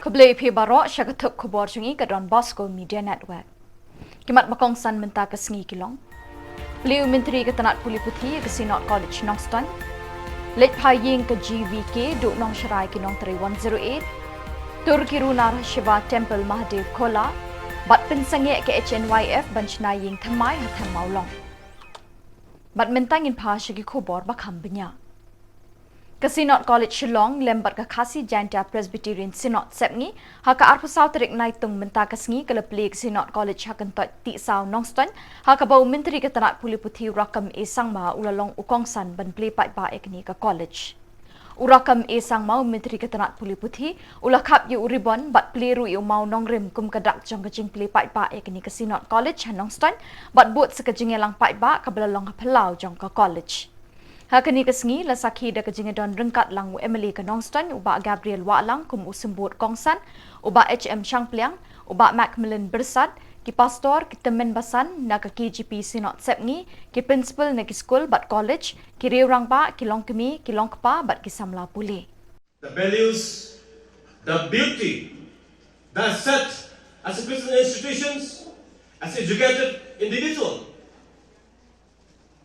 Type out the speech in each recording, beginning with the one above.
Keblai pi barok syagatuk kubor jungi ke Don Bosco Media Network. Kimat makong san menta ke sengi Shillong. Beliau Menteri Ketenat Puli Putih ke Sinot College Nongston. Lek paying ke GVK duk nong syarai ke nong 3108. Turki Runar Shiva Temple Mahadev Kola. Bat pensengye ke HNYF banchnaying thamai hatam maulong. Bat mentangin pa syagi kubor bakam benya. Sinot College Shillong lembat ke khasi Janta Presbyterian Sinot sepngi haka arpusau terik Naitung menta kesngi keleplik Sinot College hakan tot ti sau nongston haka bau Menteri Ketenat Puli Putih rakam sangma ulalong ukongsan ban plepat ba ekni ke college. Urakam sangma Menteri Ketenat Puli Putih ulakap yu uribon bat pliru yu mau nongrim kum kedak jong kejing plepat ba ekni ke Sinot College nongston bat buat sekejing elang pat ba kabelalong pelau jong ke college. Hakani kesngi la sakhi da kejingedon rengkat lang Emily ke Nongston uba Gabriel Walang kum usembut Kongsan uba HM Changpliang uba Macmillan Bersat ki pastor ki temen basan na ke KGP Sinot Sepngi ki principal na ki school bat college ki riurang ba ki longkemi ki longkpa bat ki samla puli. The values, the beauty that set as a Christian institutions, as educated individual.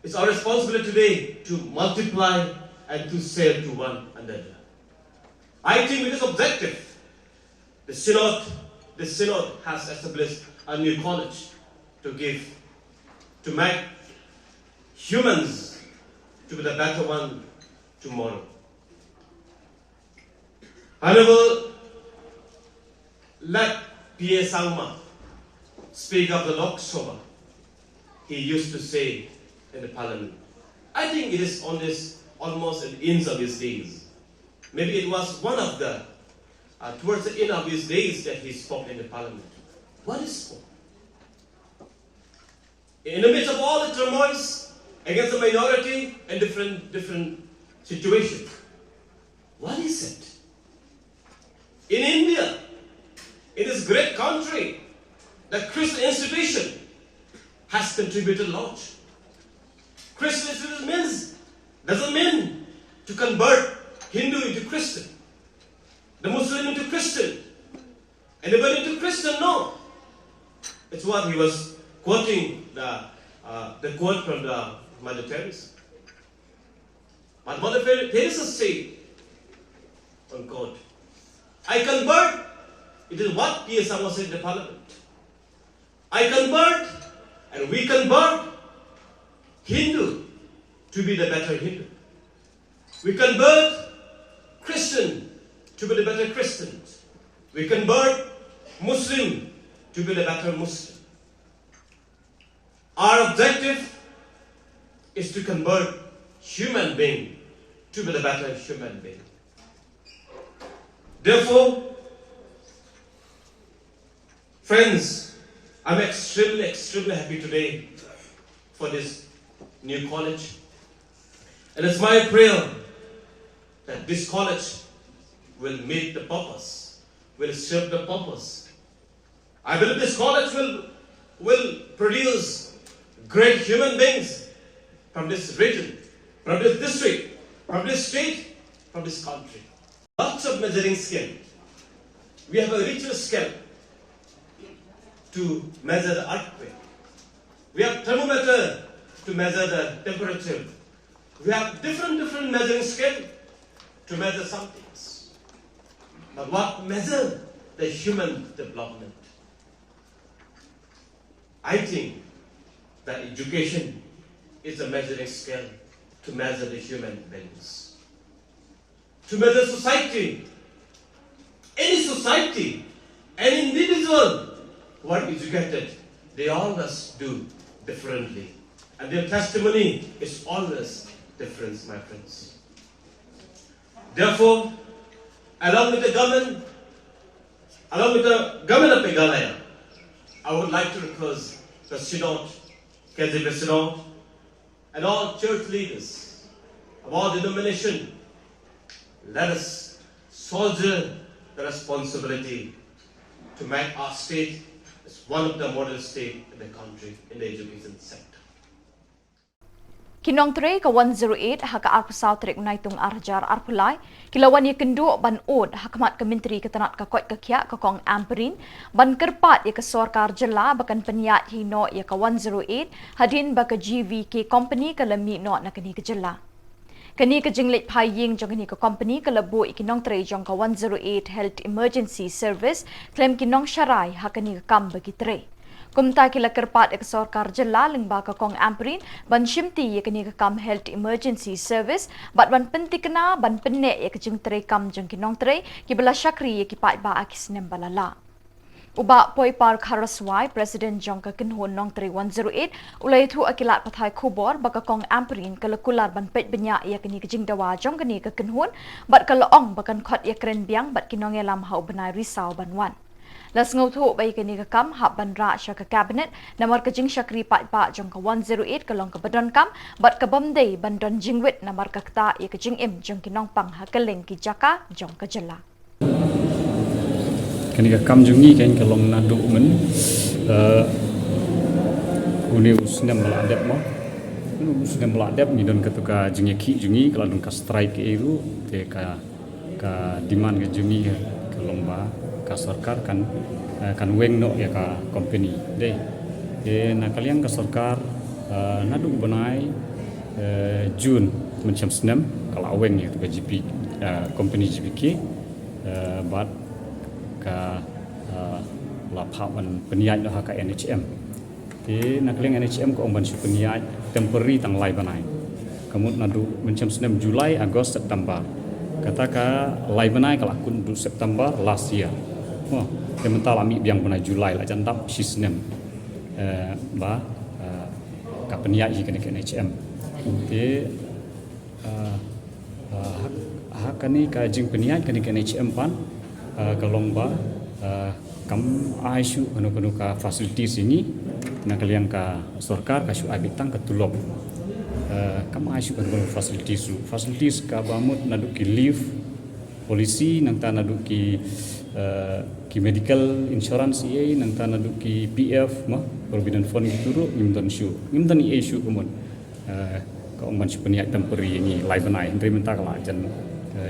It's our responsibility today to multiply and to share to one another. I think with this objective, the Synod has established a new college to make humans to be the better one tomorrow. Honorable, let P.A. Sangma speak of the Lok Sabha. He used to say in the parliament. I think it is on this almost at the end of his days. Maybe it was one of the towards the end of his days that he spoke in the parliament. What is for? In the midst of all the turmoils against the minority and different situations, what is it? In India, in this great country, the Christian institution has contributed a lot. Christian doesn't mean to convert Hindu into Christian, the Muslim into Christian, anybody into Christian. No, it's what he was quoting the quote from the Mother Teresa. But Mother Teresa said, unquote, I convert. It is what P.S. was said in the Parliament. I convert, and we convert Hindu to be the better Hindu. We convert Christian to be the better Christians. We convert Muslim to be the better Muslim. Our objective is to convert human being to be the better human being. Therefore, friends, I'm extremely happy today for this new college. And it's my prayer that this college will meet the purpose, will serve the purpose. I believe this college will produce great human beings from this region, from this district, from this state, from this country. Lots of measuring scale. We have a richer scale to measure the earthquake. We have thermometer to measure the temperature. We have different measuring scale to measure some things. But what measure the human development? I think that education is a measuring scale to measure the human beings. To measure society, any society, any individual who are educated, they always do differently. And their testimony is always different, my friends. Therefore, along with the government of Meghalaya, I would like to request the Synod, KGP Synod, and all church leaders of all denomination, let us soldier the responsibility to make our state as one of the model states in the country in the education sector. Kinong tre ka 108 haka arpu saw trek Naitung arjar arpulai kilawan ye kendu ban od hakamat ke menteri ketanat ka kot ka kya ka kong amperin ban kerpat ye ke sorkar jela bakan peniat hino ye ka 108 hadin ba ka GVK company ka lami no na kani ke jela kani ke jinglet phaying jong kani ka company ka labo ikinong tre jong ka 108 health emergency service claim kinong sharai hakani ka kam bagi tre Kumta kila kerpat ek sorkar jela lengba ka kong amperin ban shimti ye kani ka kam health emergency service bat ban penti kena ban penne ye kajing tre kam jeng kinong tre ki bala syakri ye ki pat ba akis nem balala. Uba poi par kharaswai president jong ka kinhon nong tre 108 ulai thu akilat pathai khubor baka kong amperin kala kular ban pet benya ye kani kajing dawa jong kani ka kinhon bat kala ong bakan khot ye kren biang bat kinong ye lam hau banai risau banwan. Las ngau thu bai kani ka kam hab ban ra sha ka cabinet namar ka jing syakri pat pa jong ka 108 ka long ka badon kam bat ka bamdei ban don jingwit namar ka kta ye ka jing im jong kinong pang ha ka leng ki jaka jong ka jela kani ka kam jungi kan ka long na du men uni usnem meladep mo usnem meladep ni don ka tu ka jingi ki jungi kalau don ka strike eru te ka demand ka jungi ka lomba ka sarkar kan weng no ya ka company de na kalian ka sarkar nadu banai Jun macam senam kalau weng ya ka GP company GPK bat ka laphawan peniat no ka NHM de na kalian NHM ko omban su peniat temporary tang lai banai kamut nadu macam senam Julai Agos September kata ka lai banai kalau kun du September last year oh sementara kami biang pernah Julai lah jandap sistem ba ka peniat hi kena NHM de hak kani ka jing peniat kena NHM pan kalong ba kam aisu kanu ka facilities ini na kalian ka sarkar ka su abitang ka tulop kam aisu kanu facilities ka bamut nadu ki leave polisi nang ta nadu ki medical insurance ye nang ta nadu ki PF mah provident fund turu ngimdan issue kumon ka omban peniat temporary ni lai banai ndri menta kala jan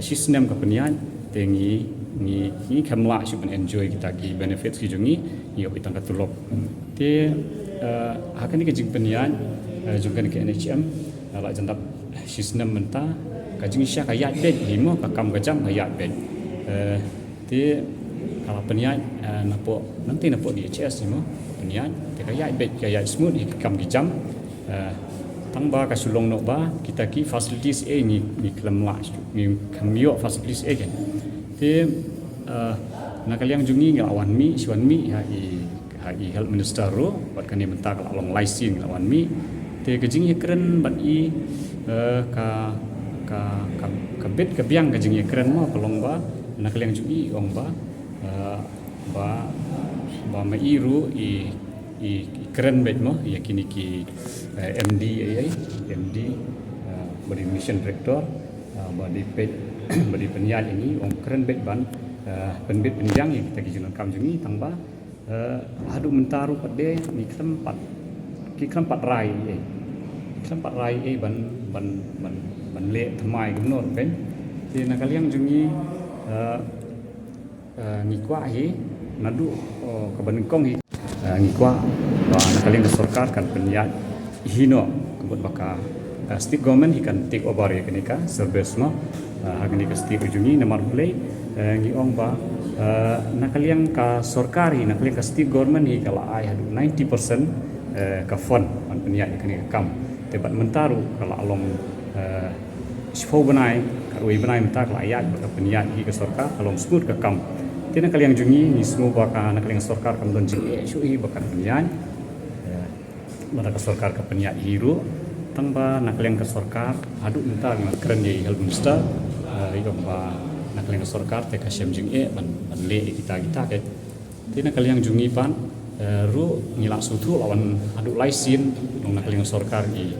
sistem ka peniat tengi ni kamla su ben enjoy kita ki benefits ki jungi ni opitang ka tulop te hakani ka jing peniat jungkan ke NHM ala jan tap sistem menta ka jing sya ka yat bet himo ka kam ka jam ka yat bet te kalau peniat nanti napo di HS ni mo peniat te kaya bet kaya smooth ni kam ki jam tangba ka Shillong no ba kita ki facilities ni klam la ni kamio facilities kan te na kaliang jungi ngelawan mi siwan mi i health minister ro bat kan ni mentak long license ngelawan mi te kejing keren bat i ka bet ka biang kejing keren mo kalong ba na kaliang jungi ong ba ba mairu i keren bet mo yakini ki MD body mission director body pet body peniat ini om keren bet ban penbet penjang yang kita kijun kam jungi tangba adu mentaru pade ni tempat rai ban le thamai gumnor ben di nakaliang jungi ngikwa hi nadu kabanengkong hi ngikwa ba nakaliang sarkar kan peniat hino kebut baka state government hi kan take over ya kenika service mo hagni ka state ujungi namar play ngiong ba nakaliang ka sarkar hi nakaliang ka state government hi kala ai hadu 90% ka fund man peniat kenika kam tebat mentaru kala along sifo banai ka wi banai mentak la ayat baka peniat hi ka sarkar along smooth ka kam tina kaliang jungi ni semua baka nakaliang sarkar kam don jing sui baka peniat mana ka sarkar ka peniat hiru tangba nakaliang ka sarkar adu mentar ngan keren ye health minister iyo ba nakaliang ka sarkar te ka syam jing ban le kita ke tina kaliang jungi pan ru ngilak sutu lawan adu laisin nong nakaliang sarkar i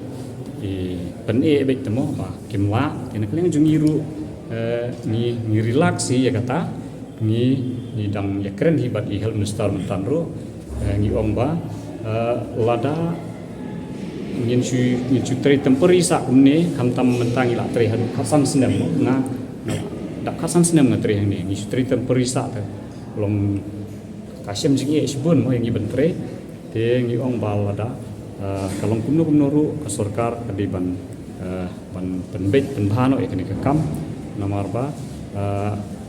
pen bet temo ba kimla tina kaliang jungi ru ni relaksi ya kata ni dang ya keren hibat i health minister mentanro ngi omba lada ngin chu tre temperi sa umne kam tam mentang ila tre han khasan snem na dak khasan snem na tre ni ni chu tre temperi sa ta long kasem jing ye sibun mo yang iban tre te ngi ong bal ada kalong kumno ru ka sarkar kadi ban penbet penbano ekni ka kam namar ba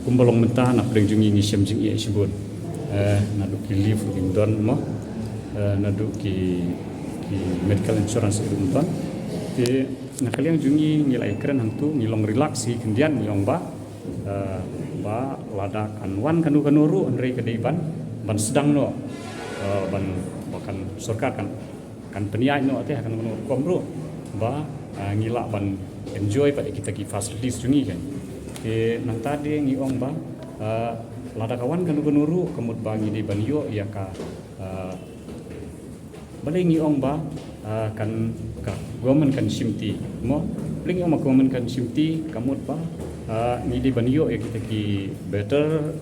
kumbalong mentah na pring jungi ni sem jing ye sibun na du ki live in don mo na du ki medical insurance itu tuan, di nak kalian jungi nilai keren hantu ngilong relaksi kemudian ngilong ba lada kanwan kanu kanuru andrei kedaiban ban sedang no ban bahkan surka kan peniai no ate akan kanuru komro ba ngilak ban enjoy pada kita ki facilities jungi kan di nang tadi ngilong ba lada kawan kanu kanuru kemud bangi di ban yo ya ka balai ngiong ba kan government kan simti mo balai ngiong government kan simti kamut ba ni di banyo ya kita ki better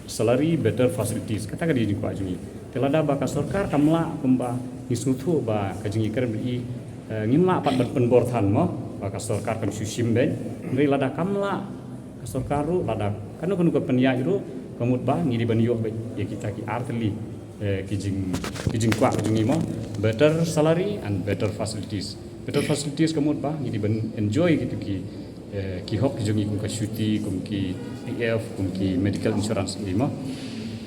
salary better facilities kata kadi di kuajui telada ba ka sarkar kamla kumba isutu ba kajingi keren bi ngimla pat penborthan mo ba ka sarkar kan susim ben ngri lada kamla ka sarkaru lada kanu ke peniai ru kamut ba ni di banyo ya kita ki artli kijing kuat jungi mo better salary and better facilities kamut ba ni ban enjoy gitu ki hok jungi kum ka syuti kum ki PF kum ki medical insurance ni mo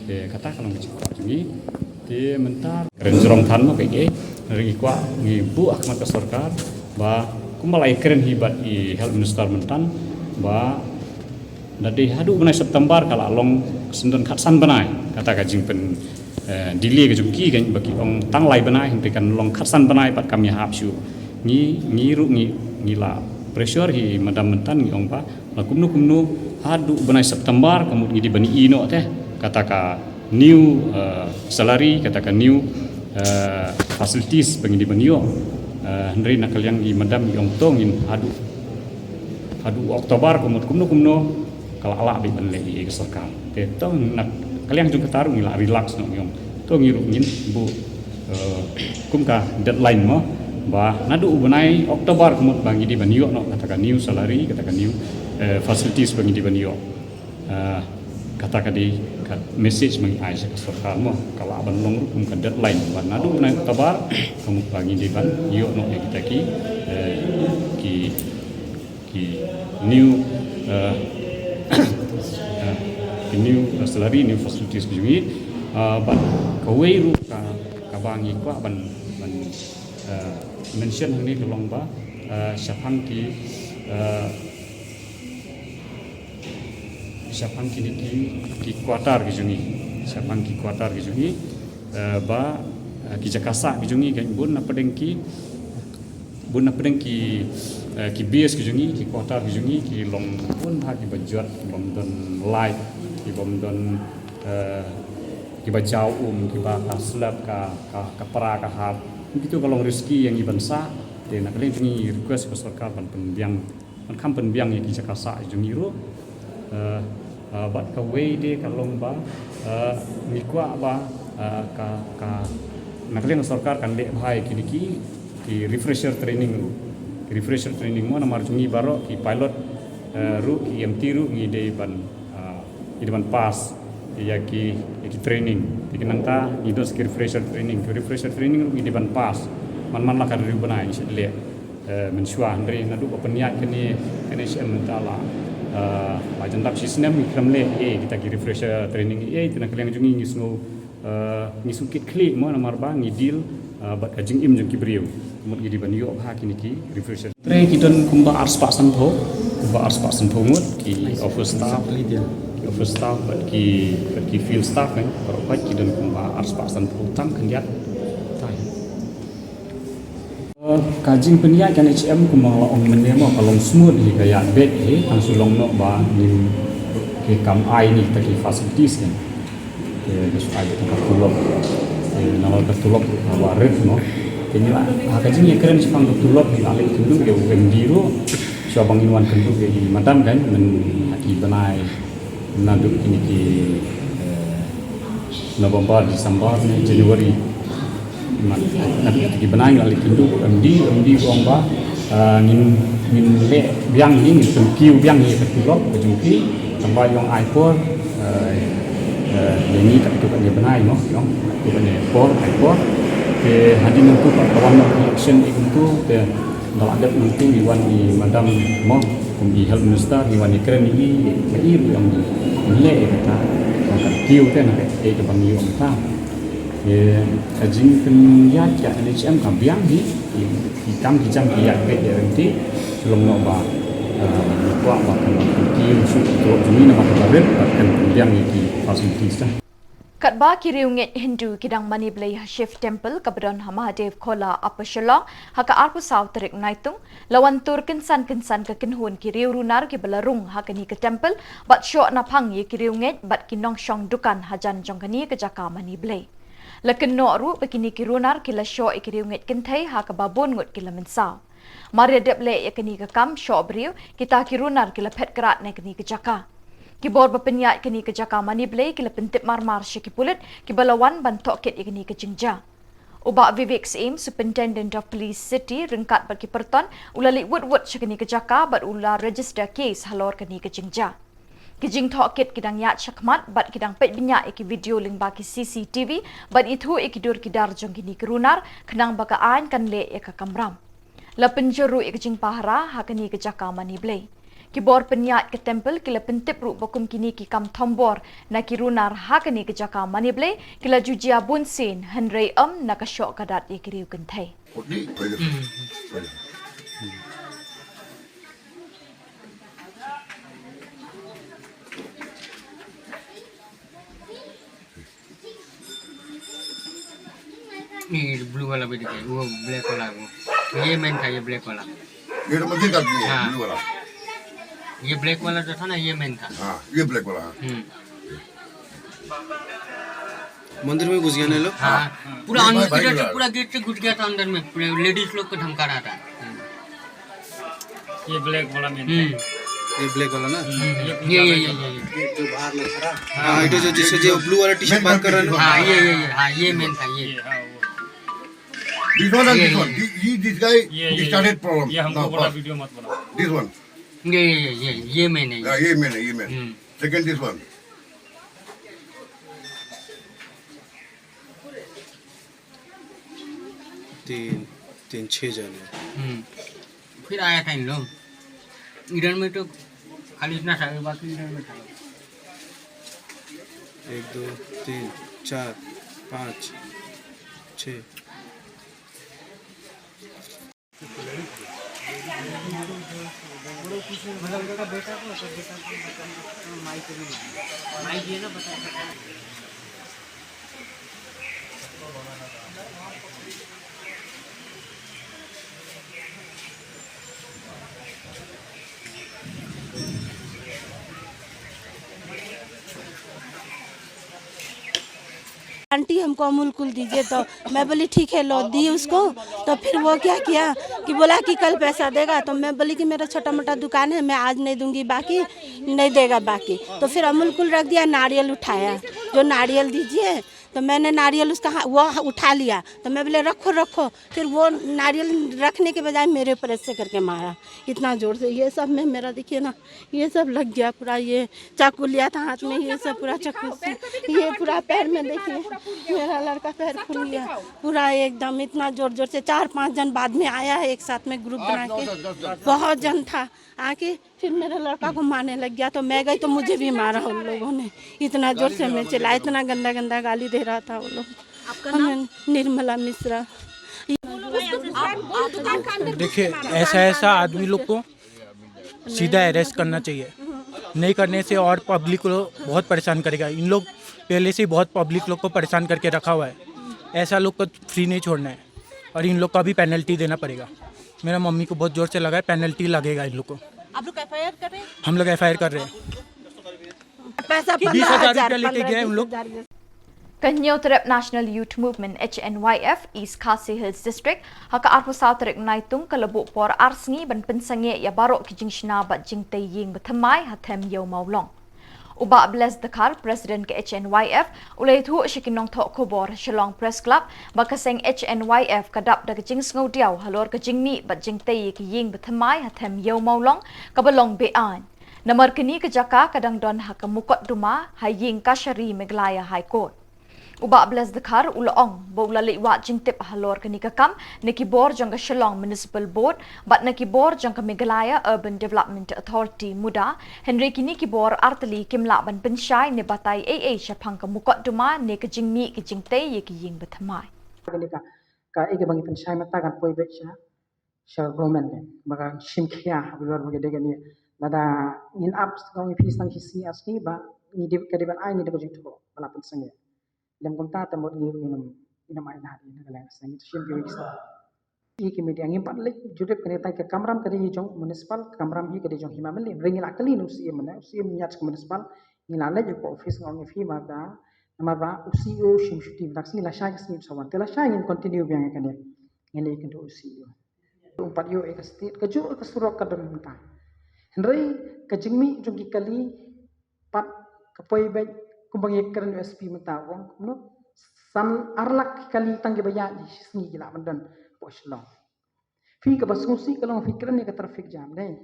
kata kalau kijing kuat jungi te mentar keren jorong than mo ke ri kuat ni bu akmat ka sarkar ba kum balai keren hibat i health minister mentan ba dadi hadu benai September kala long sendon khatsan benai kata kajing pen delay ke jumki kan bagi ong tang lai banai hentikan long khatsan banai pat kami hapsu ni ru ni la pressure hi madam mentan ni ong pa la kumnu hadu banai September kemudian di bani ino teh kataka new salary kataka new facilities bagi di bani yo hendri nakal yang di madam ong tongin hadu Oktober kemudian kumnu kalau ala bi ban le ke sarkar te tong nak kalian juga taruh ngila relax no yong to ngiru ngin bu kumka deadline mo ba nadu ubanai Oktober kumut bangi di banyo no katakan new salary katakan new facilities bangi di banyo katakan di message mengi ai sa sarkar mo kalau aban long kumka deadline ba nadu ubanai Oktober kumut bangi di banyo no kita ki new new salary new facilities jungi ban kawai ru ka bangi kwa ban mention hang ni kelong ba syapang ni ki kuatar ki jungi syapang ki kuatar ki jungi ba ki jakasa ki jungi kan bun na pedengki ki bias ki jungi ki kuatar ki jungi ki long pun ha ki bajot bom don light ki bom don ki bajau ki ba slab ka para ka hat begitu kalau rezeki yang ibansa de nak leng ni request ke sarkar ban penbiang man kam penbiang ki jakasa jungi ro bat ka we de kalong ba ni kwa ba ka nak leng sarkar kan de bhai ki refresher training mo namar jungi baro ki pilot ru ki MT ru ngi de ban pass ya ki training tikinang ta idos ki refresher training ru ngi de ban pass man la ka ru banai se le mensua andre na du peniat kini NHM mentala wajan tap sistem ikram le kita ki refresher training tina kalian jungi ngi sukit klik mo namar ba ngi deal bat kajing im jeng ki brio mut gi di ban yo ha kini ki refresher tre kidon kumba ars pak sanpho mut ki office staff bat ki field staff kan pro pat kidon kumba ars pak sanpho tang kendiat tai kajing peniat kan HM kumba la ong menemo kalong smooth hi gaya bed he ang sulong no ba ni ke kam ai ni ta ki facilities kan ke su ai ta tulok nawal ketulok warit no ini lah kajing yang keren sih pang ketulok di alik dulu ke wendiro siapa inwan kentu ke madam kan men haki benai naduk ini ki November Desember Januari mat nabi ki benang lali kindu MD gong ba ngin le biang ni ngin kiu biang ni ketulok kejungki tambah yang iPhone yang ni tak tu kan dia benang no yang tu kan iPhone ke hadi nentu kawan election itu ke kalau ada nanti diwan di madam mo di health minister diwan di keren ini yang le kata kan kiu kan ke bang yu ta jing penyat ya NHM kambiang di hitam hijau dia ke nanti Shillong no ba kuat bahkan kiu su to jumi nama kabar bahkan kambiang di fasilitas Katba kiriunget Hindu kidang Maniblay Shiv Temple kabadon Mahadev Kola Upper Shillong haka arpu South Tarik Naitung lawan tur kinsan ke kinhun kiriu runar ke belarung hakani ke temple bat syok napang ye kiriunget bat kinong syong dukan hajan jongkani ke jaka Maniblay. Lakin no ru bekini kirunar kila syok kiriunget kintai haka babun ngut kila mensau. Maria deble ye kini ke kam syok beriu kita kirunar kila pet kerat ne kini ke jaka. KHUBOR berpenyat kini ke jaka Maniblay kila pentip marmar syaki pulit ki balawan bantok kit kini ke jingja. Ubak Vivek Aim Superintendent of Police City ringkat bagi perton ulalik wut syakini ke jaka bat ula register case halor kini ke jingja. Kijing tok kit kidang yat syakmat bat kidang pet binyak iki video ling bagi CCTV bat itu ikidur kidar jong kini kerunar kenang baka ain kan le eka kamram. La penjuru ikijing pahara hakani ke jaka Maniblay. KHUBOR penyat ke temple kila pentip ruk bokum kini ki kam tombor na kirunar hakani ke jaka Maniblay kila jujia bunsin henrei nak syok kadat ye kiriu kentai. Ini blue वाला भी दिखे वो ब्लैक वाला वो ये मेन था ये ब्लैक वाला ये तो मुझे कर दिया ब्लू वाला ये ब्लैक वाला जो था ना ये मेन था हाँ ये ब्लैक वाला मंदिर में घुस गया ना लोग हाँ पूरा अंदर से पूरा गेट से घुस गया था अंदर में पूरे लेडीज लोग को धमका रहा था ये ब्लैक वाला मेन ये ब्लैक वाला ना ये जो बाहर में खड़ा हाँ इधर जो जिससे जो ब्लू वाला टी-शर्ट बात कर रहा है हाँ हाँ ये मेन था ये This one and this one. This guy he started problem. ये हमको बड़ा वीडियो मत बना This one. ये मेन है Yeah, ये मैंने. Second this one. तीन छह जने फिर आया था इन लोग इधर में तो खाली इतना था बाकी इधर में था 1 2 3 4 5 6 आंटी हमको अमूल कूल दीजिए तो मैं बोली ठीक है लो दी उसको तो फिर वो क्या किया कि बोला कि कल पैसा देगा तो मैं बोली कि मेरा छोटा मोटा दुकान है मैं आज नहीं दूंगी बाकी नहीं देगा बाकी तो फिर अमूल कूल रख दिया नारियल उठाया जो नारियल दीजिए तो मैंने नारियल उसका वो उठा लिया तो मैं बोले रखो रखो फिर वो नारियल रखने के बजाय मेरे ऊपर ऐसे करके मारा इतना ज़ोर से ये सब में मेरा देखिए ना ये सब लग गया पूरा ये चाकू लिया था हाथ में ये सब पूरा चाकू से ये पूरा पैर में देखिए मेरा लड़का पैर फूल गया पूरा एकदम इतना ज़ोर ज़ोर से 4-5 जन बाद में आया है एक साथ में ग्रुप बना के बहुत जन था आके फिर मेरे लड़का को मारने लग गया तो मैं गई तो मुझे भी मारा उन लोगों ने इतना जोर से मैं चिल्ला इतना गंदा गंदा गाली दे रहा था वो लोग निर्मला मिश्रा देखिए ऐसा आदमी लोग को सीधा अरेस्ट करना चाहिए नहीं करने से और पब्लिक को बहुत परेशान करेगा इन लोग पहले से बहुत पब्लिक लोग को परेशान करके रखा हुआ है ऐसा लोग को फ्री नहीं छोड़ना है और इन लोग का भी पेनल्टी देना पड़ेगा मेरा मम्मी को बहुत जोर से लगा है पेनल्टी लगेगा इन लोग को आप लोग FIR कर रहे हैं हम लोग FIR कर रहे हैं पैसा 20,000 रुपया लेके गए उन लोग Kanyo Terep National Youth Movement HNYF East Khasi Hills District haka arpu South Tarik Naitung kalabuk por arsengi ban pensange ya barok kijing shna bat jing tay ying bathamai hatem yo maulong. Uba Bles Dakar, Presiden KHNYF, ulai thu shikinong thok KHUBOR Shillong Press Club, bakaseng HNYF kadap da kajing ngodiaw halor kajing mi bat jing tei ki ying bethamai hathem yau maulong kabalong bean. Namar kini kejaka kadang don hakamukot duma haying kashari Meghalaya High Court. Uba Bles Dakar ulaong bola liwat jingtip halor kini kakam nakibor jangka Shillong Municipal Board bat nakibor jangka Meghalaya Urban Development Authority muda Henry kini kibor artali kimla ban pensyai ne batai AA syapang kamukot duma ne kejing mi kejing tei ye kiying bethamai. Ka ege bangi pensyai mata kan poi becha shal government kan baga shimkhia bilor bagi dega ni nada in ups kong fees tang hisi aski ba ni de kadiban ai ni de kejing to bala pensang lem konta tamot ngiru inam ai na ni kala sang itu shim bi sa ki media ngim pat lek judep kene tai ke kamram kadi jong municipal kamram hi kadi jong himameli ringila kali nu si mana si nyat municipal ngila le ko office ngong fi maka namaba usio shim shuti vaccine la shai smi sawan tela shai ngin continue biang kene ngene kendo usio umpat yo ek state kaju ke surok kadon menta hendrai kajingmi jong kali pat kapoi be kumbang yekran USP mentawang no san arlak kali tangge baya di sini gila mandan poslong fi ka basungsi kalau fikran ni ka traffic jam deh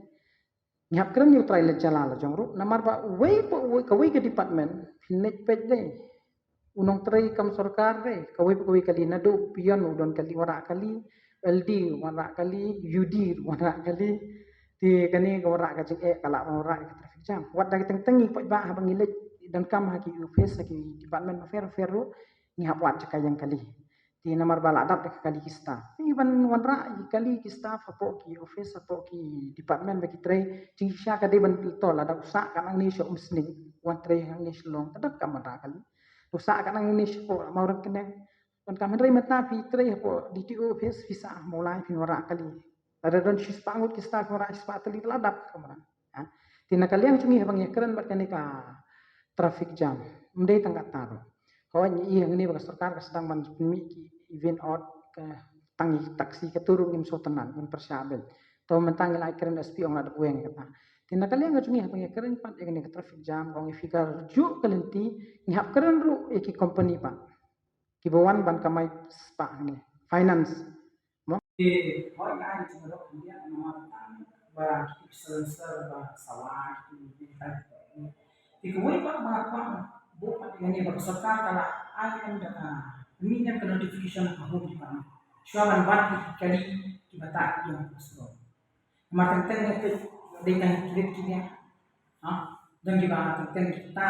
nyap kran ni trail jalala jongru namar ba way ka way ke department finet pej deh unong trai kam sarkar deh ka way kali nado pion udon kali wara kali LD wara kali UD wara kali ti kani wara ka jek kala wara ka traffic jam wat dak teng-tengi poj ba habang ilek dan kam haki UFS haki Department of Ferro ni hapwat cakay yang kali di namar bala adap dek kali kista iban wanra kali kista hapo ki UFS hapo ki Department bagi tray cingsya kade ban tol ada usak kanang ni syok musning wan tray hang ni Shillong tadak kamara kali usak kanang ni syok maurat kene dan kami rai mata pi tray hapo DTO UFS visa mulai fin wara kali ada don sis pangut kista wara ispa tali ladap kamara tina kalian cungi habang yakran bakane ka traffic jam mendai tangkat taruh kawan ni ini bagas sarkar sedang menmi event out ke tangi taksi keturun im sotenan im persyabel to mentang la keren SP ong ada bueng kata tina kalian ngajungi apa keren pat ini ke traffic jam kong fikar ju kelenti ngap keren ru iki company pak kibawan ban kamai spa ni finance mo di hoi ai cengero dia nomor ba sensor ba sawah di ikuwi pak maka bukan ini berserta kalau akan ini yang ke notification aku di mana syuaman bat kali kita tak yang sesuatu makan tengah itu dengan kredit kita dan kita tengah kita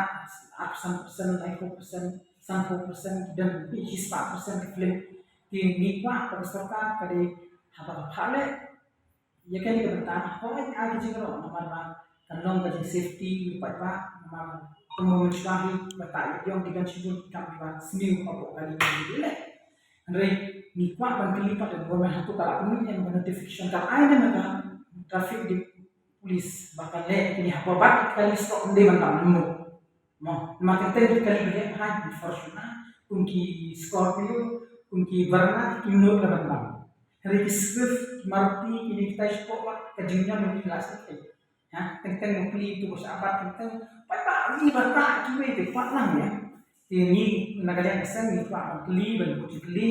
absen persen, 90%, dan his 4% klaim di nikmat berserta kali apa hal ya kan kita bertahan kalau ada juga nama kanong kasi safety pak nama pemenuhi batai yang dengan sibuk kami seni apa kali ini le andre ni kwa ban kelipat dan government hatu kala penuh yang notification kalau ada naga traffic di polis bakal le ini apa bat kali stop de mantap mau makin tinggi kali le hai fortuna unki Scorpio unki Verna kino mantap hari Swift Maruti ini kita sport kejengnya menjelaskan tentang beli itu bos apa tentang apa ini bata cuma itu patlang ya ini negara kesan itu apa beli beli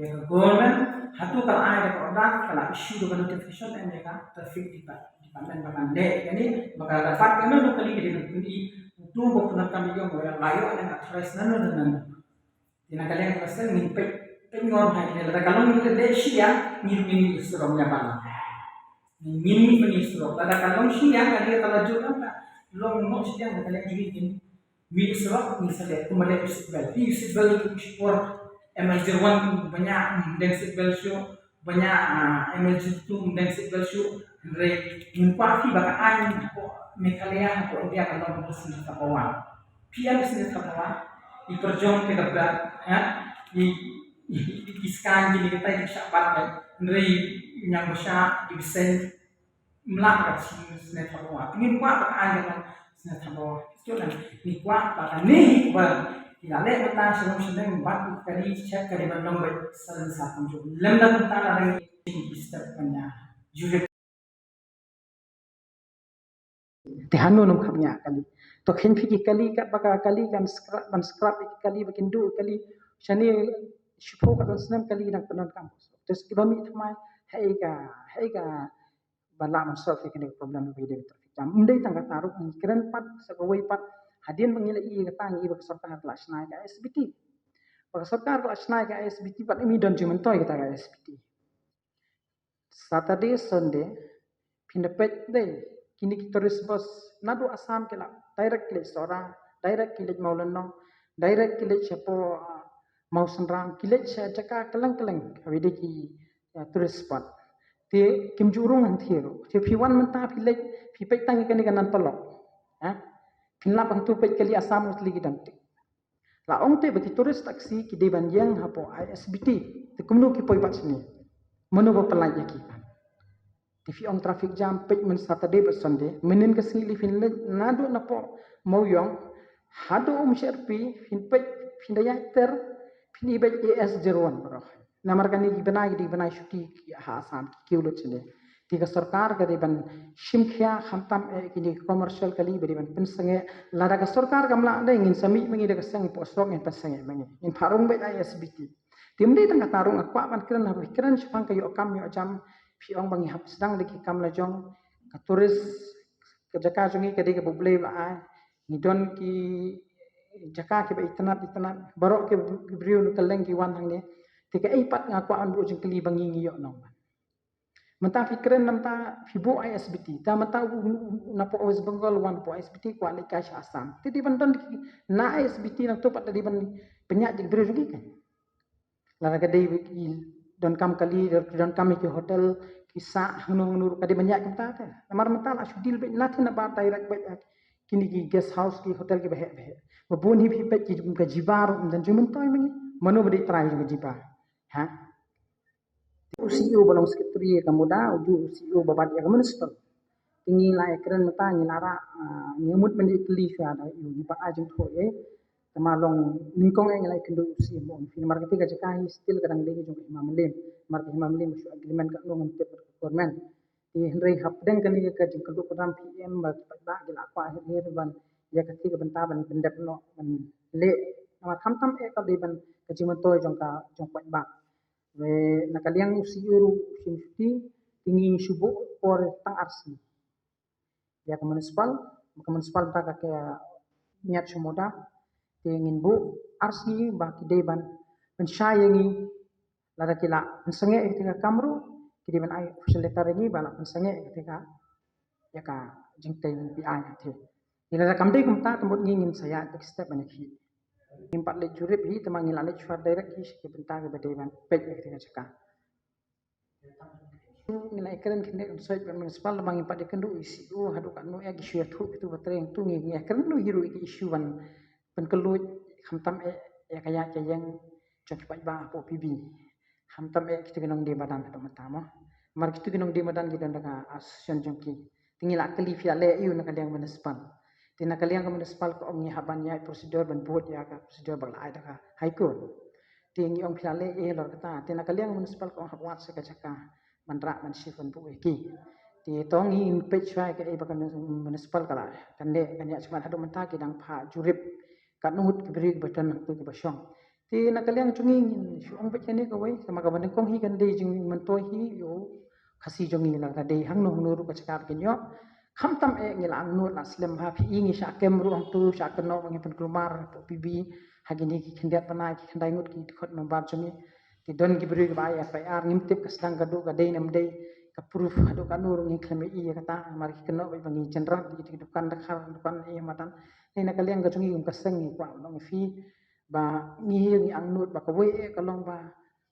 ya government hatu kalau ada produk kalau isu dengan notification dan mereka traffic di department bahkan deh ini bakal dapat karena kali dengan beli itu bukan kami yang boleh layu dengan authorized dan di negara kesan ini pengor hanya kalau kita deh sih ini suruhnya bang ini penyusup. Pada kalau siang kali kalau juga long no siang kali ini surup misalnya kembali usibel sport emergency one banyak dan sibel show banyak emergency two dan sibel show dari jumpa fi bakaan Meghalaya atau India kalau bersih kawan. Pian bersih kawan diperjuang ke depan di kiskan jadi kita di sahabat dari yang besar di sen melanggar sinet hawa ingin kuat pakai dengan sinet hawa itu kan ni kuat pakai ni tidak le mata sedang membantu kali cek kali bandang baik salah satu juga lembaga tentang lagi step banyak juri Tihanu num khamnya kali. To khin phiki kali kat baka kali kan scrap kali bakin du kali shani shupho ka snam kali nang penon kampus. Terus kibami thamai hai ka bala man solve kini problem bi de traffic jam. Mdei tangga taruh keren pat sagawai pat hadian mengila i katang i bak sarkar kelas naik ka SBT. Bak sarkar kelas naik ka SBT pat imi don jumen toy kita ka SBT. Saturday Sunday pindapat day kini kita bos nadu asam kila direct kile seorang direct kile maulenong direct kile siapa mau senrang kile saya cakap keleng kawide ki turis spot ti kim jurung anthiru ti piwan menta pile pipek tangi kani kanan pelok pinlap ang tupet kali asam utli gidanti la ong te bagi turis taksi ki deban yang hapo ISBT ti kumnu ki poi bat sini menu pelaj ki If you on traffic jam, page men Saturday but Sunday, menin ke sini fin nado na po mauyong, hado sherpi fin page fin daya ter fin ibet AS01 bro. Namar kani di benai shuti ha asam kiulut sini. Tiga sarkar ka ban shimkhya khamtam kini commercial kali beri ban pensange lada ka sarkar kamla anda ingin sami mengi daga sang posrok in pensange mengi in parung bet ISBT. Timdi tengah tarung akwa ban kiran shpang kayo kam yo jam Piong bangi hap sedang deki kam la jong ka turis ke jaka jongi ke deki buble ba ni don ki jaka ke ba itanat barok ke briu no kaleng ki wan hang ne ti ke ipat nga kwa an bu jeng kli bangi ngi yo nong menta fikren namta fibo ISBT ta mata na po West Bengal wan po ISBT kwa le ka Assam ti di ban don na ISBT na to pat di ban penyak jeng briu jongi kan la ga dei don kam kali don kami ke hotel kisah nur kadi banyak kita ada namar mental asudil be nathi na ba direct be kini ki guest house ki hotel ki behe babun hi pe ki ka jibar dan jumen toy mengi mano bedi try ki jibar ha CEO balong sekretari ka muda uju CEO babat ya minister tingi la ekren mata ni lara nyemut mendi kli fa da yu ni pa ajeng tho tamalong ningkong ang lai kendo si mo fin marketing ka jaka still kadang dei jong imamlim marketing su agreement ka long ante government ti hendrai hapdeng kan ka jing kendo program PM ba ba gila kwa her ban ya ka ti ka benta ban pendep no ban le na tham ka dei ban ka jing toy jong kwa ba we nakaliang CEO simti tingi subo por tang arsi ya ka municipal ta ka nyat sumoda ingin bu arsi ba kideban menshayangi lada kila mensenge ketika kamru kideban ai official letter ini bala mensenge ketika ya ka jingten bi ai the ila kamde kumta tembut ngin saya next step banyak impat le jurip hi temang ila le chwa direct hi ke benta ke badeban pek ketika jaka nila ekran kinde soi municipal bang impat de kendu isi hadu kan no ya gishu thu itu batreng tu ngi ekran no hiru issue wan penkelut hamtam ya kaya yang cepat ba po PB hamtam kita kenong di badan atau matama mar kita kenong di badan kita ndaka asosian jongki tingila kali fia le yu nakaliang municipal tina kaliang municipal ko ong haban ya prosedur ban board ya ka prosedur bang ai daka high court tingi ong fia le lor kata tina kaliang municipal ko hawat sa kacaka mandra man sifon bu ki ti tongi in page wa ke bakan municipal kala kande kanya cuma hadu menta kidang pha jurip kanut kibri batan tu ke basyong ti nakaliang chungin syong pe chene ko wai sama ka ban kong hi kan dei jing man to hi yo khasi jongi la ka dei hang no nur ka chakap kinyo khamtam ngila nur aslam ha phi ingi sha kemru ang tu sha keno ngi pen klumar PB hagini ki khendat panai ki khandai ngut ki khot membar chungi ti don kibri ba ya FIR ngimtip ka sedang kadu ka dei nam dei ka proof hadu kanur ngi klame i kata mar ki keno ba bangi jenrat di dukan dakhar dukan e matan ni nakaliang ka chungi ka sengi kwa long fi ba ngi ang nut ba ka we ka long ba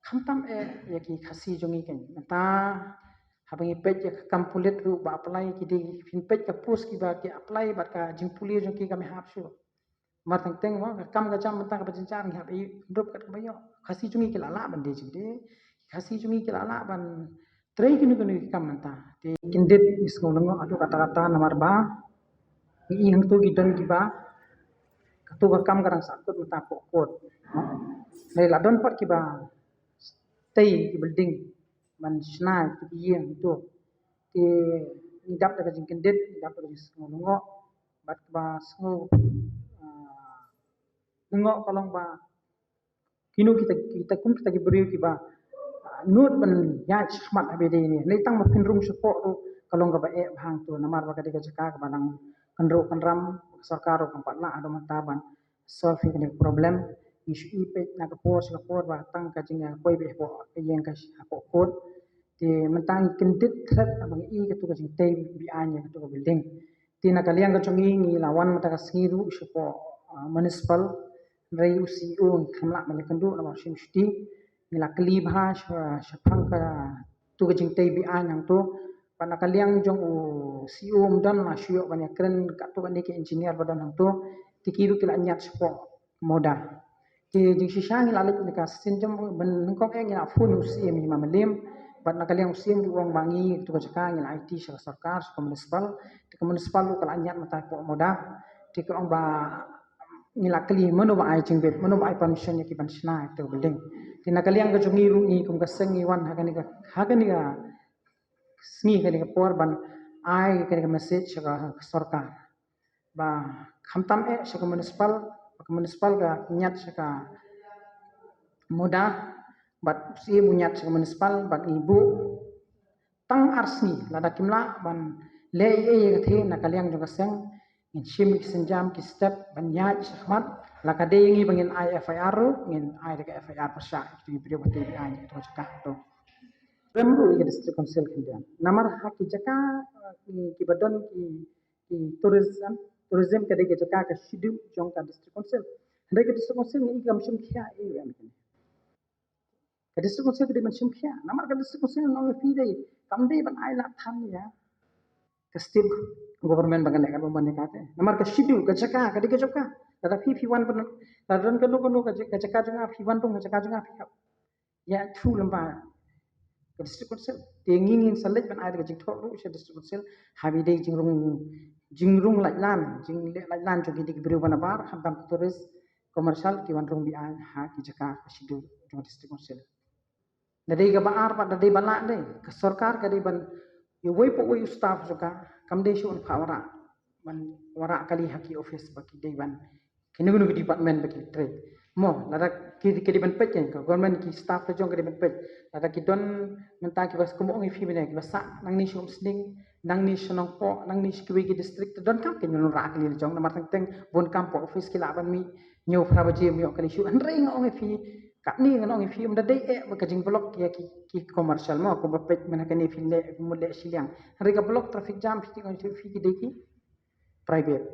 khamtam ya ki khasi jongi ken ta habangi pej ya kampulet ru ba apply ki di fin pej ka post ki ba ki apply ba ka jingpuli jong ki ka me hap shu mar tang teng wa kam ka jam ta ka bajincar ngi hab i drop ka ba yo khasi jongi ki lala ban de jide khasi jongi ki lala ban trei kini kini kam ta ti kindet is ngolong adu kata-kata nomor ba i hang tu gidon ki ba tu ka kam garang sakut mata pokot nei la don pat ki ba stay ki building man snai ki yen tu ti ngidap daga jing kendit ngidap daga jing ngok bat ba sengu ngok kalong ba kinu kita kum kita beriu ki ba nut ban ya chmat abede ni Naitung ma pinrum support ru kalong ga ba e bhang tu namar ba ka jaka ka banang kanro kanram sarkar ro kampat na ado mataban solve ni problem isu ipe na ka por ba tang ka jing koi be po yang ka ko kot ti mentang kendit thret abang I ka tu ka jing tei bi anya ka tu ka building ti na kaliang ka chongi ni lawan mata ka singiru support municipal rai UCO khamla mane kandu na ma sim sti nila kali bha shapang ka tu ka jing tei bi anyang tu pana kaliang jong u CEO mdan na shio banya kren ka tu ni ke engineer badan hang tu tikiru kila nyat support moda ti jing shisha ni lalik ni ka sinjam ban ko eng ya phun UCM ni mamalim bat na kaliang UCM wong bangi tu ka jaka ni IT sa sarkar sa municipal ti municipal lu kala nyat mata po moda ti ko ba ngila kali mano ba ai jingbet mano ba ai permission ya ki ban sna to building tina kaliang ga jongi ru ni kum ka sengi wan ha ni ga sni ka ni ga por ban ai ka ni ga message ga sarkar ba khamtam e sa municipal ga nyat sa ka moda bat si bunyat sa municipal bat ibu tang arsni lada kimla ban le e ga the na kaliang jo ka seng in shim senjam ki step banyaj khmat lakade ngi bangin IFIR ngin ai daga FIR pasha ki video bate bi ai to chaka to remru ke district council kindian namar ha ki jaka ki badon ki tourism ke dege jaka ka shidu jong ka district council ndege district council ni gam shim khia e yam ka district council ke de shim khia namar ka district council no fi dei kam dei ban ai la tham ya state government bagan kan bomban ka te namar ka schedule ka jaka ka dige jaka da fi wan pan da ran ka no ka jaka janga fi wan tong jaka janga fi ya thu lamba ka district council te ngin select ban ai ka jing thok ru se district council habi de jingrung lai lan jo dige bru ban bar ham tourist commercial ki wan rong bi an ha ki jaka ka schedule jo district council da de ga baar pa da de bala de ka sarkar ka de ban yo wei po wei staff juga kam de shun phawara man wara kali haki office baki dewan kini gunu department baki tre mo lada ki di ban pet ka government ki staff ta jong ki ban pet lada ki don menta ki bas kumo ngi fi bine ki basa nang ni shum sning nang ni shonong po nang ni ki ki district don kam ki nyun ra ki jong na matang teng bon kam po office ki laban mi nyo phrabaji mi kali shu an reng ngi fi kat ni ngi fi um da dei e ba jing block ya ki commercial mo ko bapet mana kani fi le mo le Shillong hari ka block traffic jam fi ki dei ki private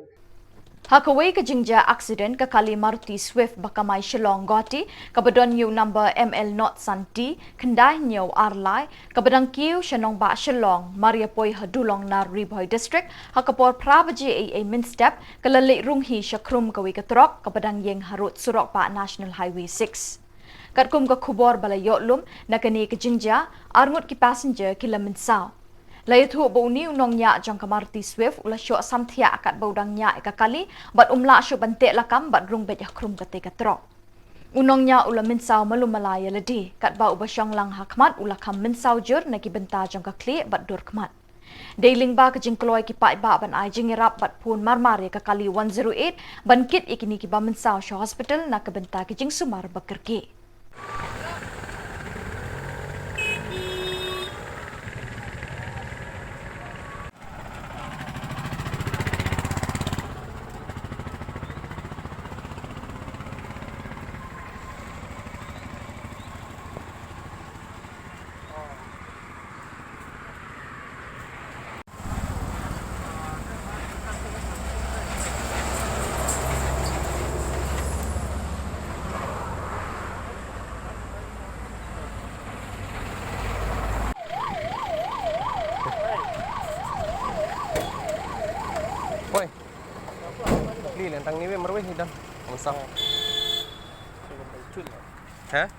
Hakaway ka jingja accident ka kali Maruti Swift bakamai Shillong goti kabadon yu number ML not santi kendai nyaw arlai kabadang kiu shanong ba Shillong Maria Poi Hadulong na Riboy district hakapor prabaji a min step kalali runghi shakrum kawi katrok kabadang yeng harut surok pa National Highway 6 katkum ka khubor balayo lum nakani ka jingja arngut ki passenger kilamin saw Layathu boni unong nya jong Maruti Swift ula syo samthia akat baudang nya ikakali bat umla syo bante lakam bat rung bet yakrum kate katro unong nya ula minsaw malumalaya ladi kat ba ubasyong lang hakmat ula kam minsaw jur nagi benta jong ka kli bat dur kmat Dailing ba kajing kloy ki pai ba ban ai jingirap bat pun marmari kakali 108 ban kit ikini ki ba minsaw syo hospital na kabenta kajing sumar bakerki Tang ni marwih hidan. Usah. Hah?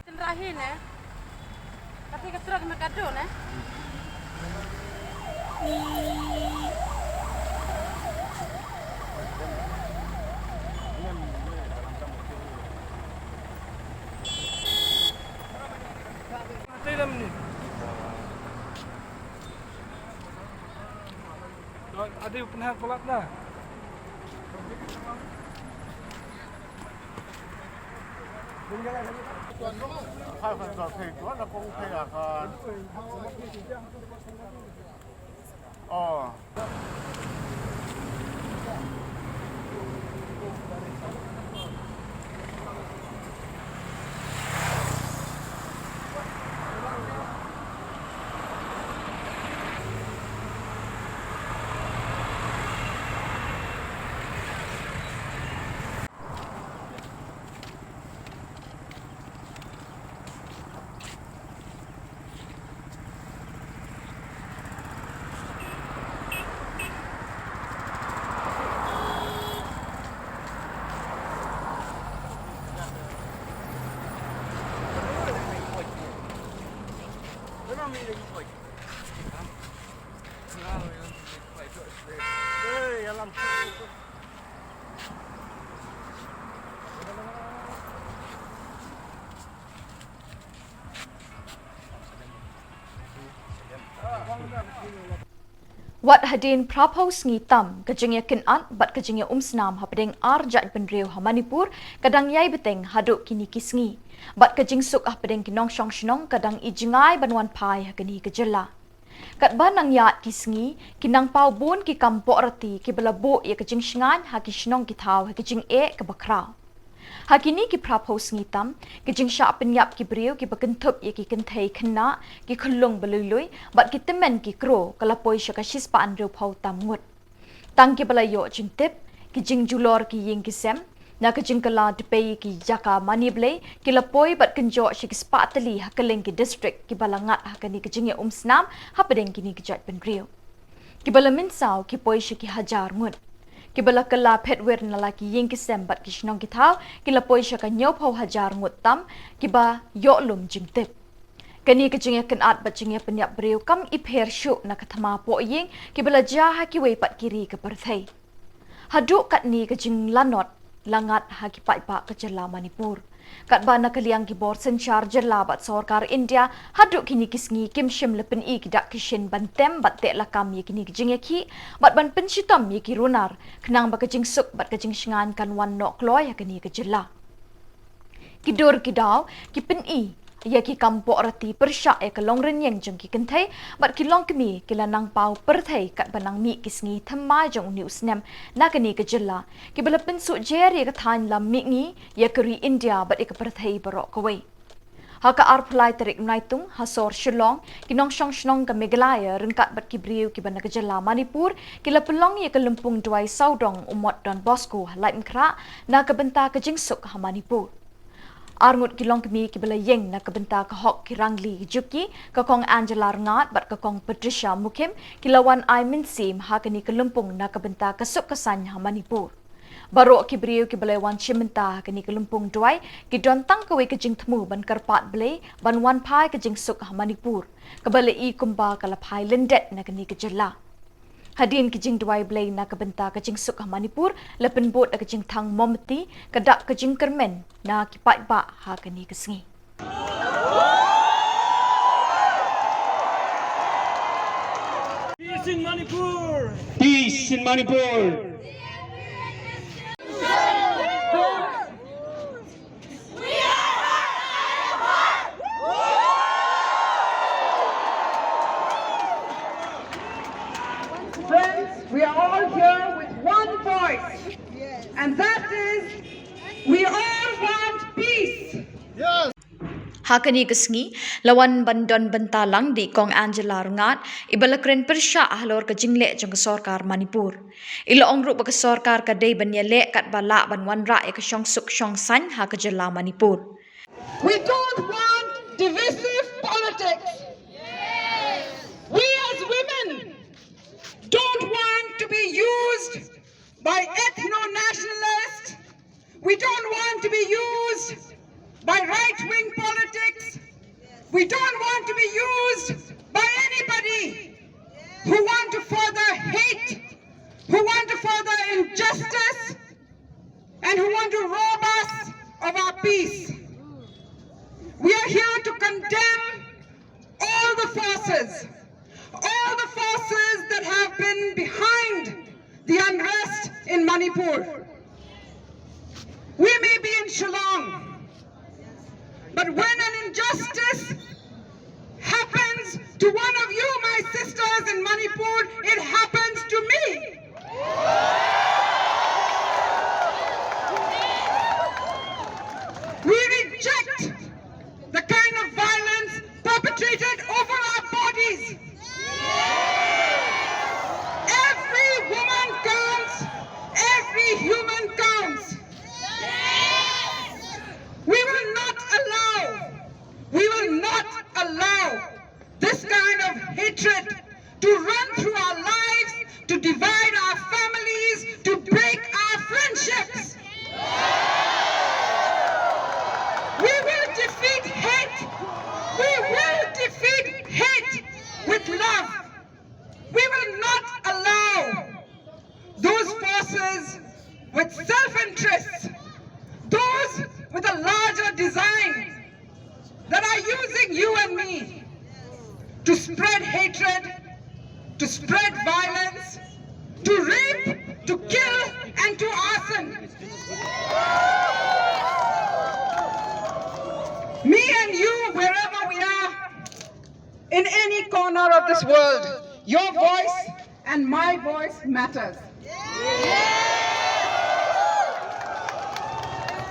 Terakhir ne. Tapi ketrok makado ne. menit. Ada pernah kolak dah. Oh. Wat hadin prapos ngitam kejengya kinat bat kejengya umsnam hapedeng arjat benreu ha Manipur kadang yai beteng haduk kini kisngi bat kejeng suk hapedeng kinong shong shnong kadang ijengai banwan pai hakani kejela kat banang yat kisngi kinang pau bun ki kampok rati ki belabo ya kejeng shngan ha ki shnong ki thau ha kejeng e ke bakrau hakini ki prapos ngitam kejeng sha penyap ki breu ki bakentup ye ki kenthai khna ki khulung belului bat ki temen ki kro kalapoi shaka shispa andreu phau tamngut tang ki balayo jintip ki jing julor ki ying ki sem na kejeng kala depei ki jaka manible ki lapoi bat kenjo shiki spa tali hakeleng ki district ki balangat hakani kejeng ya umsnam hapedeng kini kejat penreu ki balamin sau ki poi shiki hajar ngut Kibala kala petwer na laki ying kisem bat kishnong kitaw kila poi siya kanyaw pau hajar ngutam kiba yo'lum jimtip. Kani kajingya kanat bat jingya penyap breu kam ipher syuk na katama po ying kibala jaha kiway pat kiri ke perthai. Haduk kat ni kajing lanot langat haki pa kejala Manipur. Kat bana kaliang kibor senchar jela bat sarkar India haduk kini kisngi kim shim lepen I kidak kishin bantem bat tek lakam ye kini kejing ki bat ban pensitam ye ki runar kenang ba kejing suk bat kejing shingan kan wan nok loy kini kejela. Kidur kidaw ki pen I ya ki kampok rati persyak ya kelong renyeng jeng ki kentai bat kilong kemi kilanang pau perthai kat banang mi kisngi thema jong ni usnem na kani kejela ki bela pensuk jer ya kathan lam mi ngi ya keri India bat ik perthai barok kawai haka arpulai terik Naitung hasor Shillong kinong shong shnong ka Meghalaya rengkat bat ki briu ki bana kejela Manipur kila pelong ya kelempung duai saudong umot Don Bosco lain kra na kebenta kejingsuk ha Manipur Arngut kilong kemi kibala yeng na kabenta kahok kirangli juki kakong Angela Rengat bat kakong Patricia Mukim kilawan Aimin Sim hakani kelumpung na kabenta kasuk kasan ha Manipur. Baro kibriu kibala wan chimenta hakani kelumpung duai kidontang kawe kejing temu ban karpat belai ban wan pai kejing suk ha Manipur. Kabala I kumba kalapai lendet na kani kejela. Hadin kejing duai belai na kabenta kejing suk ha Manipur lepen bot na kejing thang momti kadak kejing kermen na kipat ba ha kani kesengi. Peace in Manipur. Peace in Manipur. We are all here with one voice, and that is, we all want peace. Hakani kesengi lawan bandon bentalang di kong Angela Rengat ibalakren persya ahlor ke jingle jong kesorkar Manipur. Ila ongruk ba kesorkar kadai banyale kat balak ban wanra e ke syong suk syong san ha kejela Manipur. We don't want divisive politics. We as women don't want to be used by ethno-nationalists. We don't want to be used by right-wing politics. We don't want to be used by anybody who want to further hate, who want to further injustice, and who want to rob us of our peace. We are here to condemn the forces that have been behind the unrest in Manipur. We may be in Shillong, but when an injustice happens to one of you, my sisters in Manipur, it happens to me. We reject the kind of violence perpetrated over our bodies. Every woman counts, every human counts. We will not allow this kind of hatred to run through our lives, to divide our families, to break our friendships. We will defeat hate. We will defeat hate with love. We will not allow those forces with self-interest, those with a larger design that are using you and me to spread hatred, to spread violence, to rape, to kill, and to arson. Me and you, wherever we are, in any corner of this world, your voice and my voice matters.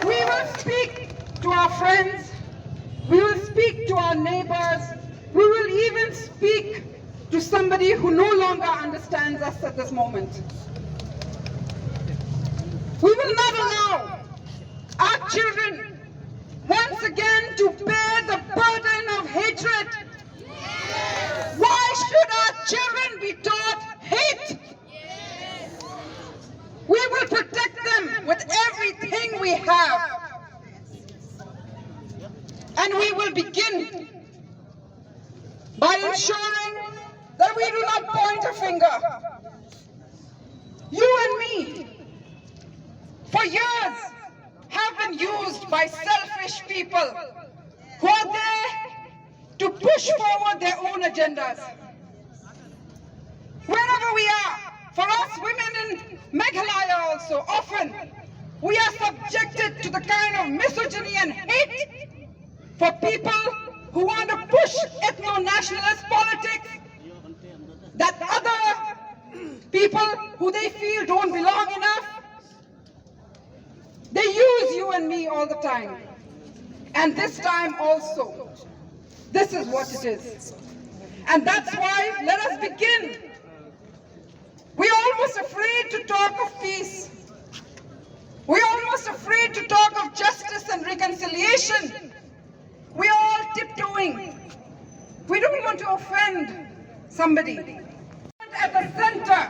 We will speak to our friends, we will speak to our neighbors, we will even speak to somebody who no longer understands us at this moment. We will not allow our children once again to bear the burden of hatred. Why should our children be taught hate? We will protect them with everything we have. And we will begin by ensuring that we do not point a finger. You and me, for years, have been used by selfish people who are there to push forward their own agendas. Wherever we are, for us women in Meghalaya also, often we are subjected to the kind of misogyny and hate for people who want to push ethno-nationalist politics that other people who they feel don't belong enough. They use you and me all the time. And this time also, this is what it is. And that's why, let us begin. We're almost afraid to talk of peace. We're almost afraid to talk of justice and reconciliation. We're all tiptoeing. We don't want to offend somebody. At the center,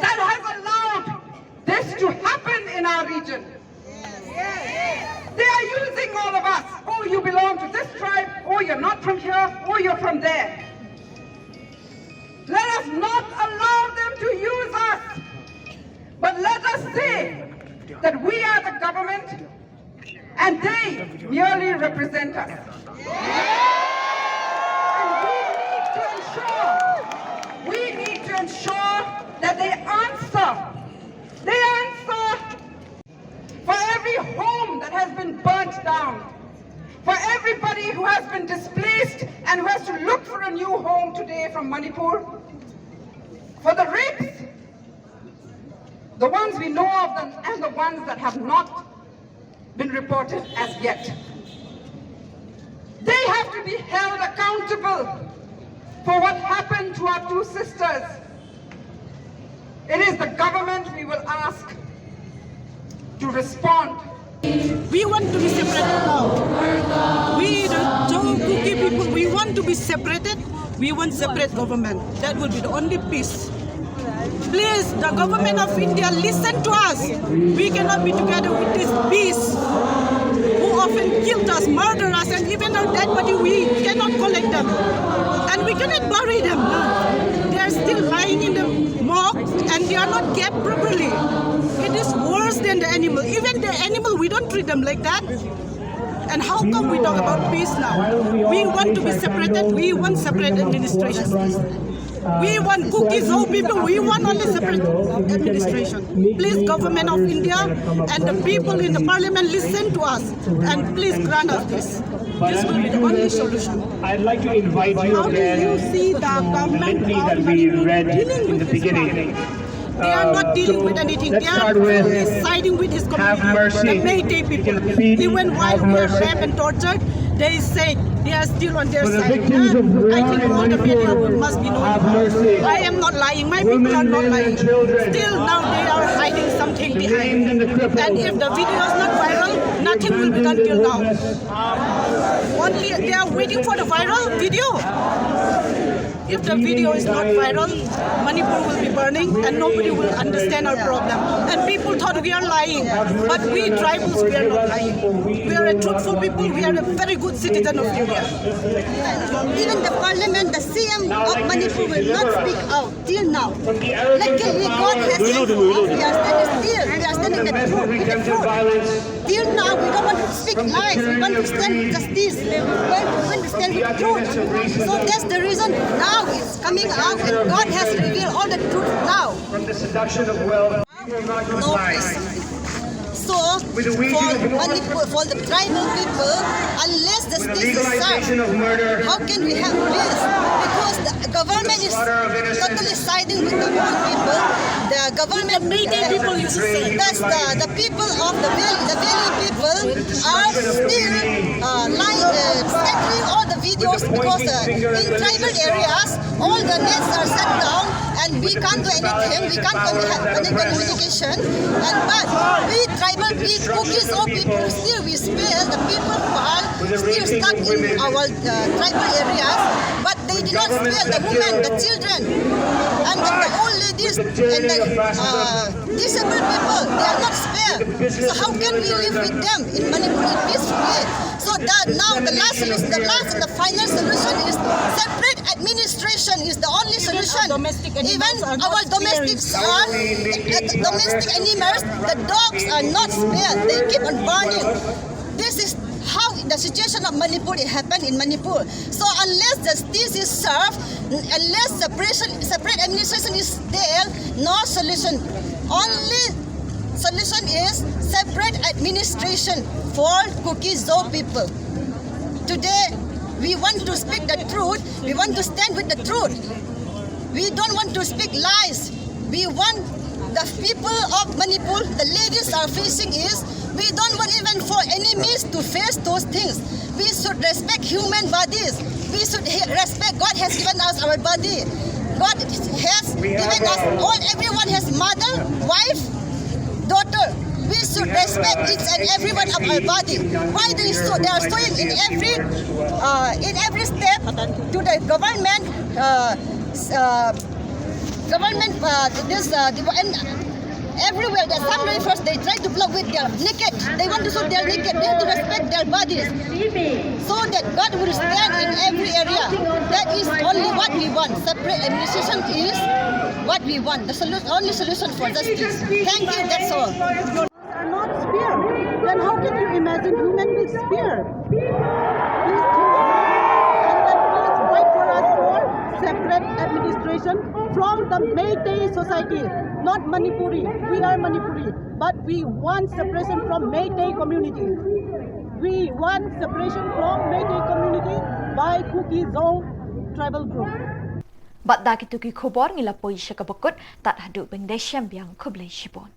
that has allowed this to happen in our region. They are using all of us. Oh, you belong to this tribe. Oh, you're not from here. Oh, you're from there. Let us not allow them to use us. But let us say that we are the government and they merely represent us. And we need to ensure that they answer. They answer for every home that has been burnt down, for everybody who has been displaced and who has to look for a new home today from Manipur, for the rapes, the ones we know of them and the ones that have not been reported as yet. They have to be held accountable for what happened to our two sisters. It is the government we will ask to respond. We want to be separated now. We, the Jokuki people, we want to be separated. We want separate government. That will be the only peace. Please, the government of India, listen to us. We cannot be together with these beasts who often killed us, murdered us, and even our dead body, we cannot collect them. And we cannot bury them. They are still lying in the morgue and they are not kept properly. It is worse than the animal. Even the animal, we don't treat them like that. And how come we talk about peace now? We want to be separated. We want separate administration. We want cookies, all people. We want only separate administration. Please, government of India and the people in the parliament, listen to us and please grant us this. This will be the only solution. I'd like to invite you How do you see the government that we read in the beginning. They are not dealing with anything. They are only siding with his community, the Meitei people. Even while we are raped and tortured, they say they are still on their side. I think all the video must be known. I am not lying. My people are not lying. Still now they are hiding something behind. And if the video is not viral, nothing will be done till now. Only they are waiting for the viral video. If the video is not viral, Manipur will be burning and nobody will understand our problem. And people thought we are lying, but we tribals, we are not lying. We are a truthful people, we are a very good citizen of India. Even the parliament, the CM of Manipur will not speak out till now. Luckily, God has helped us. We are standing still, we are standing the truth, with the truth. Till now, we don't want to speak lies, we want to stand with justice, we want to stand with the truth. So that's the reason now it's coming out and God has revealed all the truth now. From the seduction of wealth, No peace. So, for Manipur, for the tribal people, unless justice is served, how can we have peace? Because the government is totally siding with the poor people. The government, people used to say. that's the people of the valley people are still scattering all the videos because in tribal areas, all the nets are set down and we can't do anything, we can't have any communication. But we tribal cookies or people still we spare the people who are still stuck in our tribal areas, but they did not spare the women, the children, and the old ladies and the disabled people. They are not spared. So how can we live with them in Manipur in peaceful way? So now the last solution, the last and the final solution is separate administration is the only solution. Even our domestic animals, the dogs are not spared. They keep on burning. This is how the situation of Manipur happened in Manipur. So unless justice is served, unless separate administration is there, no solution. Only solution is separate administration for Kuki-Zo people. Today, we want to speak the truth. We want to stand with the truth. We don't want to speak lies. We want the people of Manipur, the ladies are facing is, we don't want even for enemies to face those things. We should respect human bodies. We should respect God has given us our body. God has given us all, everyone has mother, wife, daughter. We should respect each and every one of our body. Why they are showing in every step to the government, everywhere the assembly first they try to block with their naked. They want to show their naked. They have to respect their bodies, so that God will stand in every area. That is only what we want. Separate administration is what we want. The only solution for justice. Thank you. That's all. Are not spared. Then how can you imagine human beings spared? Please think and then please fight for us for separate administration from the Meitei society, not Manipuri. We are Manipuri, but we want separation from Meitei community. We want separation from Meitei community by Kuki-Zo tribal group. Bat daki tuki khubor ngila poi shakabakut tat hadu bengdesham biang kublai shibon.